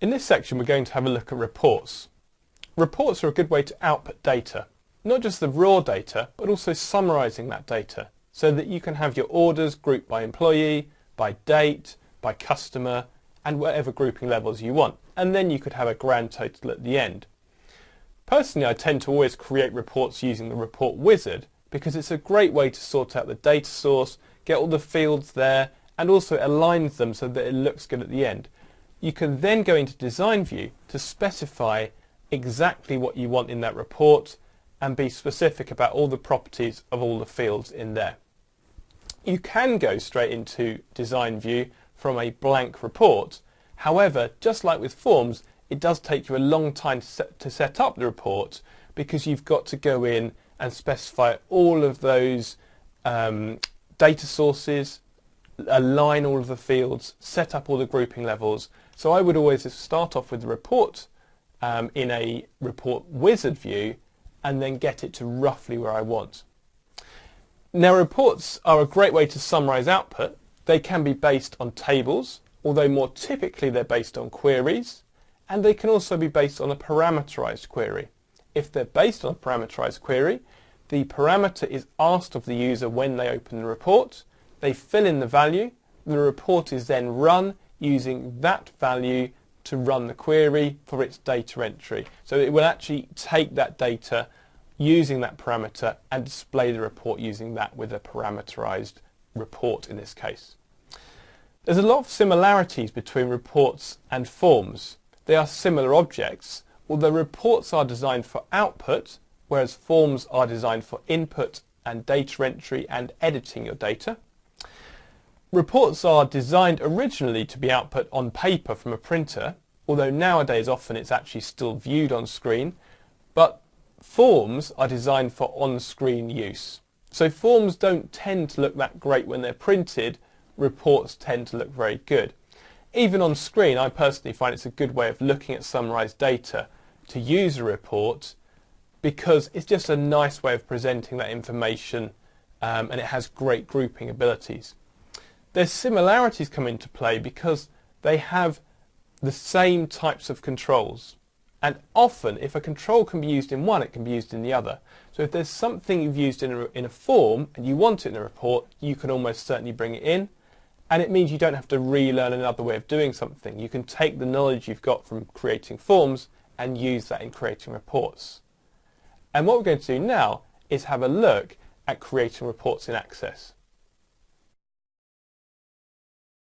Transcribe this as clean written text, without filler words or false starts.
In this section we're going to have a look at reports. Reports are a good way to output data, not just the raw data but also summarising that data so that you can have your orders grouped by employee, by date, by customer and whatever grouping levels you want, and then you could have a grand total at the end. Personally, I tend to always create reports using the report wizard because it's a great way to sort out the data source, get all the fields there, and also aligns them so that it looks good at the end. You can then go into Design View to specify exactly what you want in that report and be specific about all the properties of all the fields in there. You can go straight into Design View from a blank report. However, just like with forms, it does take you a long time to set up the report because you've got to go in and specify all of those data sources, align all of the fields, set up all the grouping levels. So I would always start off with the report in a report wizard view and then get it to roughly where I want. Now, reports are a great way to summarise output. They can be based on tables, although more typically they're based on queries, and they can also be based on a parameterized query. If they're based on a parameterized query, the parameter is asked of the user when they open the report, they fill in the value, the report is then run using that value to run the query for its data entry. So it will actually take that data using that parameter and display the report using that with a parameterized report in this case. There's a lot of similarities between reports and forms. They are similar objects, although reports are designed for output, whereas forms are designed for input and data entry and editing your data. Reports are designed originally to be output on paper from a printer, although nowadays often it's actually still viewed on screen, but forms are designed for on-screen use. So forms don't tend to look that great when they're printed, reports tend to look very good. Even on screen, I personally find it's a good way of looking at summarised data to use a report because it's just a nice way of presenting that information and it has great grouping abilities. Their similarities come into play because they have the same types of controls. And often, if a control can be used in one, it can be used in the other. So if there's something you've used in a form and you want it in a report, you can almost certainly bring it in. And it means you don't have to relearn another way of doing something. You can take the knowledge you've got from creating forms and use that in creating reports. And what we're going to do now is have a look at creating reports in Access.